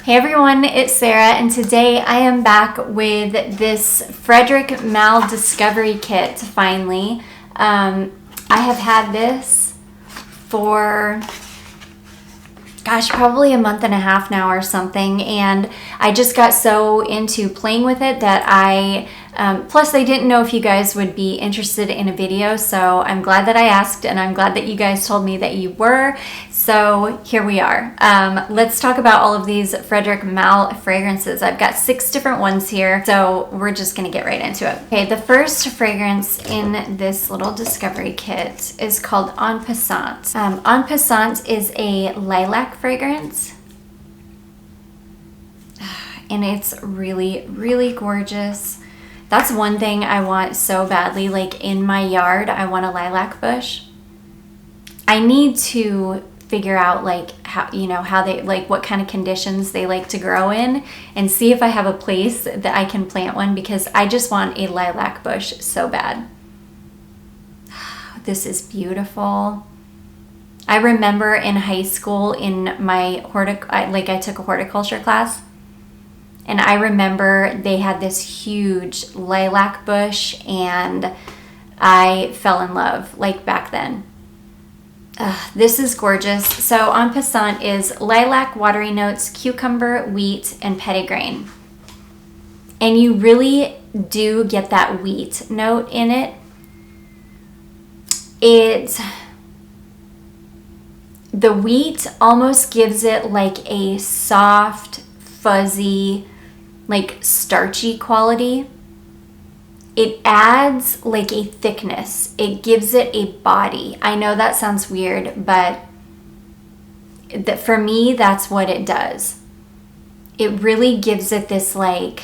Hey everyone, it's Sarah, and today I am back with this Frederic Malle Discovery Kit, finally. I have had this for, probably a month and a half now or something, and I just got so into playing with it that plus I didn't know if you guys would be interested in a video, so I'm glad that I asked, and I'm glad that you guys told me that you were. So here we are. Let's talk about all of these Frederic Malle fragrances. I've got 6 different ones here, so we're just gonna get right into it. Okay, the first fragrance in this little discovery kit is called En Passant. En Passant is a lilac fragrance, and it's really, really gorgeous. That's one thing I want so badly, like in my yard, I want a lilac bush. I need to figure out like how they like what kind of conditions they like to grow in and see if I have a place that I can plant one, because I just want a lilac bush so bad. This is beautiful. I remember in high school in my I took a horticulture class, and I remember they had this huge lilac bush, and I fell in love like back then. This is gorgeous. So En Passant is lilac, watery notes, cucumber, wheat, and petitgrain. And you really do get that wheat note in it. The wheat almost gives it like a soft, fuzzy, like starchy quality. It adds like a thickness. It gives it a body. I know that sounds weird, but for me, that's what it does. It really gives it this like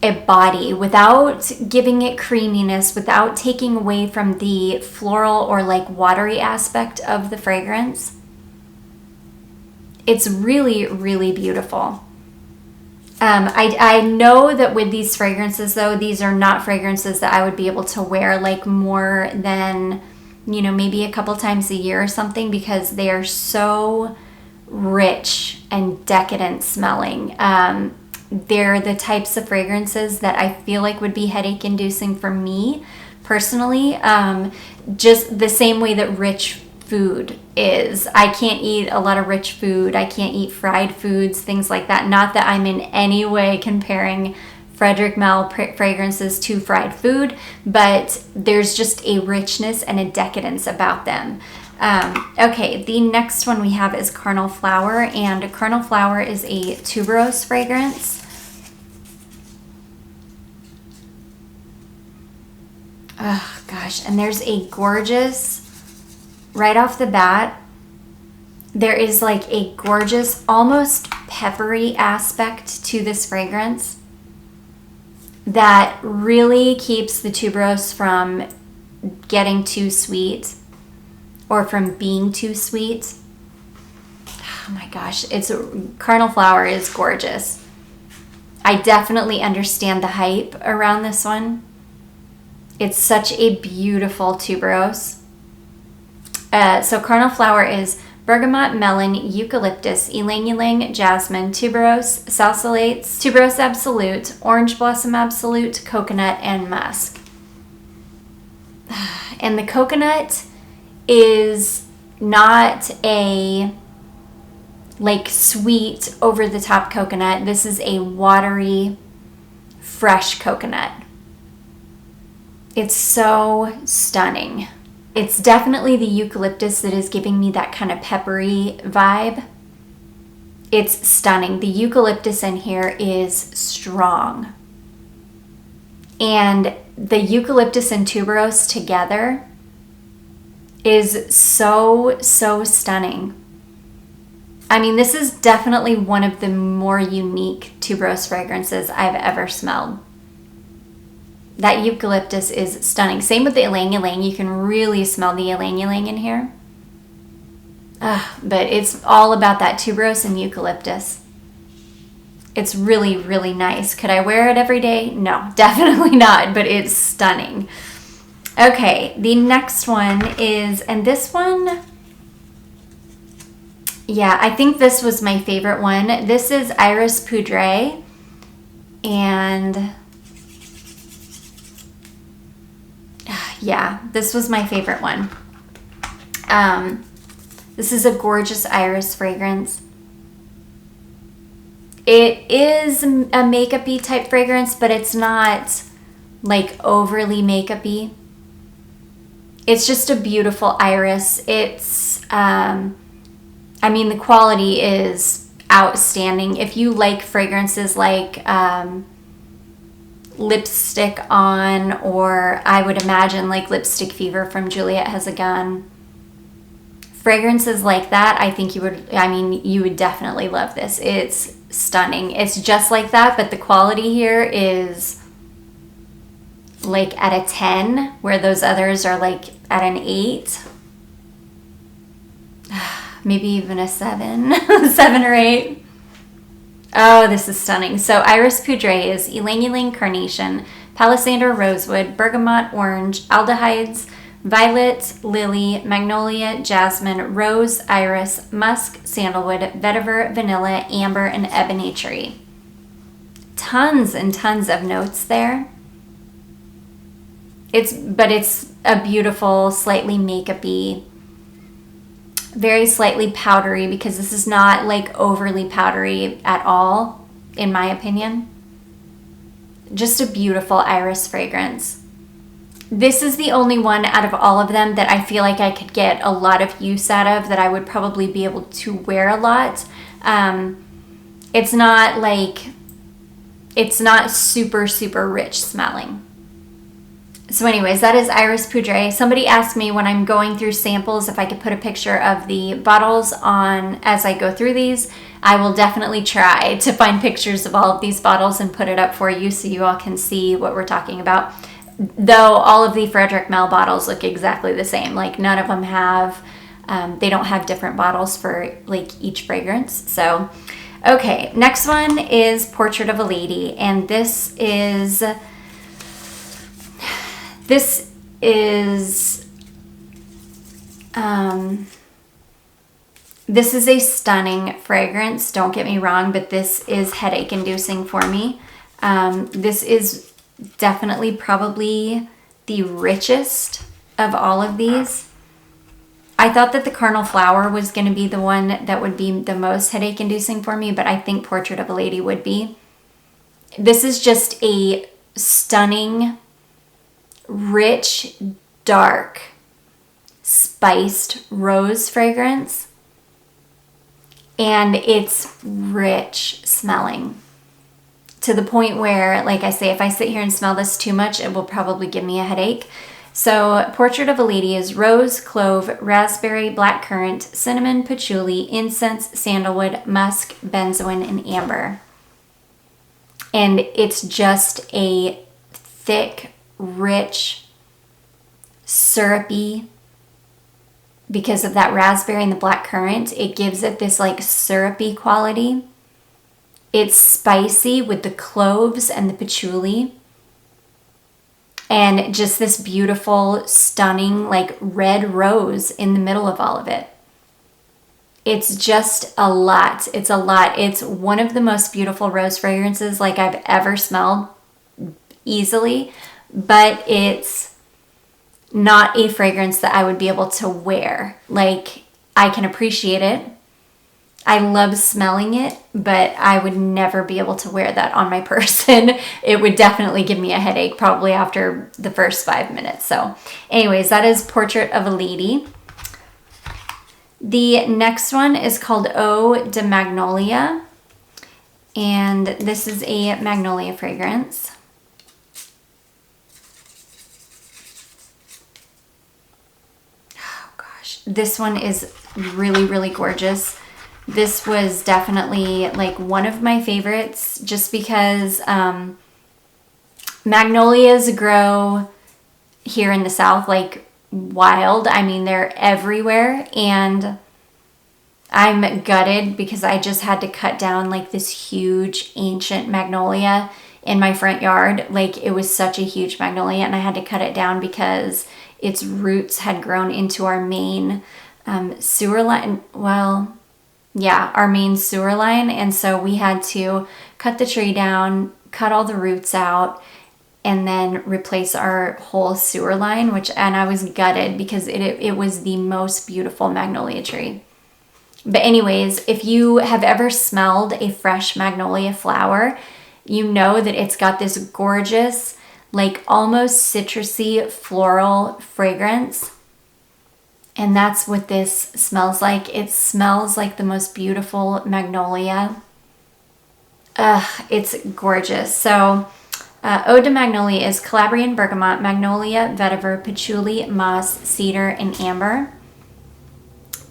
a body without giving it creaminess, without taking away from the floral or like watery aspect of the fragrance. It's really, really beautiful. I know that with these fragrances, though, these are not fragrances that I would be able to wear like more than, maybe a couple times a year or something, because they are so rich and decadent smelling. They're the types of fragrances that I feel like would be headache inducing for me personally, just the same way that rich food is. I can't eat a lot of rich food. I can't eat fried foods, things like that. Not that I'm in any way comparing Frederic Malle fragrances to fried food, but there's just a richness and a decadence about them. Okay, the next one we have is Carnal Flower, and Carnal Flower is a tuberose fragrance. Oh gosh, and there's a gorgeous, right off the bat, there is like a gorgeous, almost peppery aspect to this fragrance that really keeps the tuberose from getting too sweet or from being too sweet. Oh my gosh, Carnal Flower is gorgeous. I definitely understand the hype around this one. It's such a beautiful tuberose. So Carnal Flower is bergamot, melon, eucalyptus, ylang-ylang, jasmine, tuberose, salsalates, tuberose absolute, orange blossom absolute, coconut, and musk. And the coconut is not a like sweet, over-the-top coconut. This is a watery, fresh coconut. It's so stunning. It's definitely the eucalyptus that is giving me that kind of peppery vibe. It's stunning. The eucalyptus in here is strong. And the eucalyptus and tuberose together is so, so stunning. I mean, this is definitely one of the more unique tuberose fragrances I've ever smelled. That eucalyptus is stunning. Same with the ylang-ylang. You can really smell the ylang-ylang in here. But it's all about that tuberose and eucalyptus. It's really, really nice. Could I wear it every day? No, definitely not, but it's stunning. Okay, the next one is, and this one, Yeah, I think this was my favorite one. This is Iris Poudre, and yeah, this was my favorite one. This is a gorgeous iris fragrance. It is a makeup-y type fragrance, but it's not like overly makeup-y. It's just a beautiful iris. It's, I mean, the quality is outstanding. If you like fragrances like Lipstick On, or I would imagine like Lipstick Fever from Juliette Has a Gun, fragrances like that, I think you would definitely love this. It's stunning. It's just like that, but the quality here is like at a 10, where those others are like at an 8. Maybe even a 7. 7 or 8. Oh, this is stunning. So Iris Poudre is Ylang Ylang Carnation, Palisander Rosewood, Bergamot Orange, Aldehydes, Violet, Lily, Magnolia, Jasmine, Rose, Iris, Musk, Sandalwood, Vetiver, Vanilla, Amber, and Ebony Tree. Tons and tons of notes there. It's a beautiful, slightly makeup-y, very slightly powdery, because this is not like overly powdery at all, in my opinion. Just a beautiful iris fragrance. This is the only one out of all of them that I feel like I could get a lot of use out of, that I would probably be able to wear a lot. It's not super, super rich smelling. So anyways, that is Iris Poudre. Somebody asked me when I'm going through samples if I could put a picture of the bottles on as I go through these. I will definitely try to find pictures of all of these bottles and put it up for you so you all can see what we're talking about. Though all of the Frederic Malle bottles look exactly the same. Like none of them have, they don't have different bottles for like each fragrance. So, okay, next one is Portrait of a Lady. And this is a stunning fragrance, don't get me wrong, but this is headache inducing for me. This is definitely probably the richest of all of these. I thought that the Carnal Flower was going to be the one that would be the most headache inducing for me, but I think Portrait of a Lady would be. This is just a stunning, rich, dark, spiced rose fragrance, and it's rich smelling to the point where, like I say, if I sit here and smell this too much, it will probably give me a headache. So Portrait of a Lady is rose, clove, raspberry, blackcurrant, cinnamon, patchouli, incense, sandalwood, musk, benzoin, and amber. And it's just a thick, rich, syrupy, because of that raspberry and the blackcurrant, it gives it this like syrupy quality. It's spicy with the cloves and the patchouli. And just this beautiful, stunning, like red rose in the middle of all of it. It's just a lot. It's a lot. It's one of the most beautiful rose fragrances like I've ever smelled, easily. But it's not a fragrance that I would be able to wear. Like, I can appreciate it. I love smelling it, but I would never be able to wear that on my person. It would definitely give me a headache probably after the first 5 minutes. So anyways, that is Portrait of a Lady. The next one is called Eau De Magnolia, and this is a magnolia fragrance. Oh gosh, this one is really, really gorgeous. This was definitely like one of my favorites just because magnolias grow here in the South like wild. I mean, they're everywhere, and I'm gutted because I just had to cut down like this huge ancient magnolia in my front yard. Like, it was such a huge magnolia, and I had to cut it down because its roots had grown into our main sewer line. Well, yeah, our main sewer line. And so we had to cut the tree down, cut all the roots out, and then replace our whole sewer line, and I was gutted because it was the most beautiful magnolia tree. But anyways, if you have ever smelled a fresh magnolia flower, you know that it's got this gorgeous, like almost citrusy floral fragrance. And that's what this smells like. It smells like the most beautiful magnolia. It's gorgeous. So Eau De Magnolia is Calabrian bergamot, magnolia, vetiver, patchouli, moss, cedar, and amber.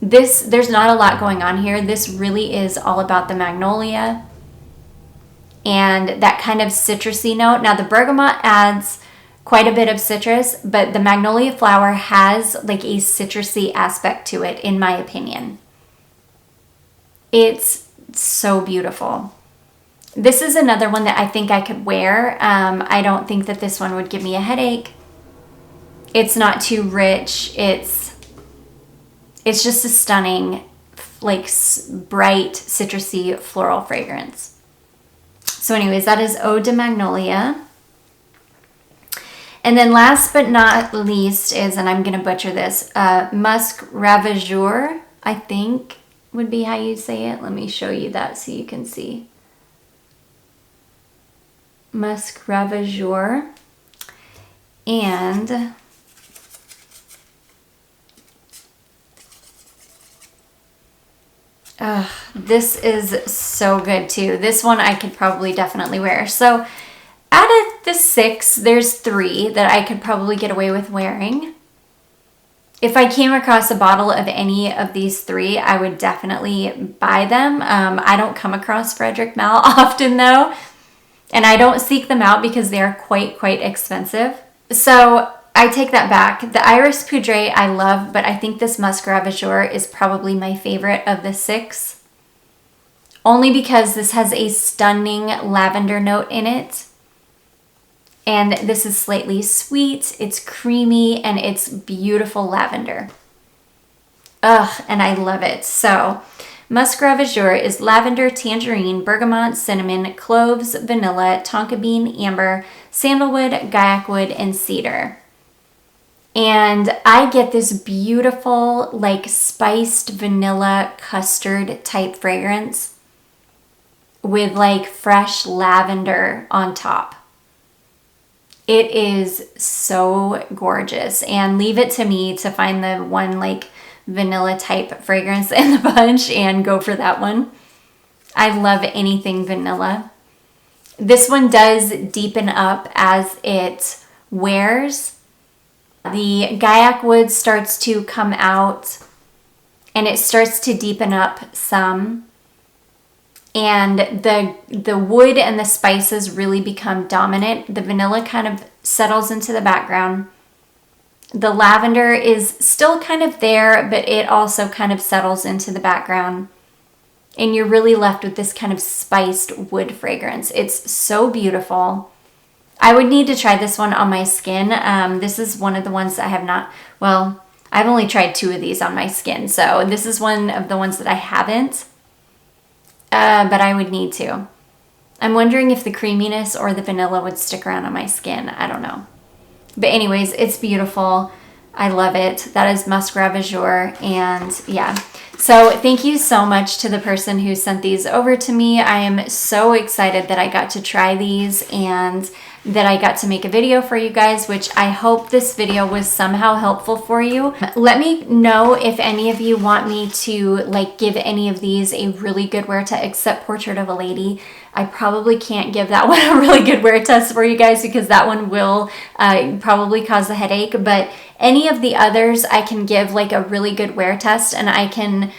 There's not a lot going on here. This really is all about the magnolia and that kind of citrusy note. Now the bergamot adds quite a bit of citrus, but the magnolia flower has like a citrusy aspect to it, in my opinion. It's so beautiful. This is another one that I think I could wear. I don't think that this one would give me a headache. It's not too rich. It's just a stunning, like bright, citrusy floral fragrance. So anyways, that is Eau De Magnolia. And then last but not least is, and I'm going to butcher this, Musc Ravageur, I think would be how you say it. Let me show you that so you can see. Musc Ravageur. And this is so good too. This one I could probably definitely wear. So out of the 6, there's 3 that I could probably get away with wearing. If I came across a bottle of any of these 3, I would definitely buy them. I don't come across Frederic Malle often though, and I don't seek them out because they are quite expensive. So I take that back. The Iris Poudre I love, but I think this Musc Ravageur is probably my favorite of the 6. Only because this has a stunning lavender note in it. And this is slightly sweet, it's creamy, and it's beautiful lavender. And I love it. So Musc Ravageur is lavender, tangerine, bergamot, cinnamon, cloves, vanilla, tonka bean, amber, sandalwood, gaiac wood, and cedar. And I get this beautiful, like spiced vanilla custard type fragrance with like fresh lavender on top. It is so gorgeous, and leave it to me to find the one like vanilla type fragrance in the bunch and go for that one. I love anything vanilla. This one does deepen up as it wears. The gaiac wood starts to come out and it starts to deepen up some. And the wood and the spices really become dominant. The vanilla kind of settles into the background. The lavender is still kind of there, but it also kind of settles into the background. And you're really left with this kind of spiced wood fragrance. It's so beautiful. I would need to try this one on my skin. This is one of the ones that I have not, well, I've only tried 2 of these on my skin. So this is one of the ones that I haven't. But I would need to. I'm wondering if the creaminess or the vanilla would stick around on my skin. I don't know. But anyways, it's beautiful. I love it. That is Musc Ravageur. And yeah. So thank you so much to the person who sent these over to me. I am so excited that I got to try these and that I got to make a video for you guys, which I hope this video was somehow helpful for you. Let me know if any of you want me to like give any of these a really good wear test, except Portrait of a Lady. I probably can't give that one a really good wear test for you guys because that one will probably cause a headache, but any of the others I can give like a really good wear test, and I can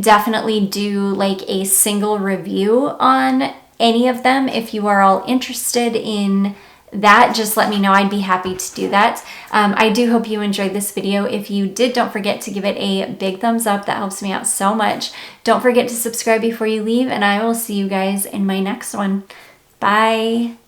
definitely do like a single review on any of them. If you are all interested in that, just let me know. I'd be happy to do that. I do hope you enjoyed this video. If you did, don't forget to give it a big thumbs up. That helps me out so much. Don't forget to subscribe before you leave, and I will see you guys in my next one. Bye.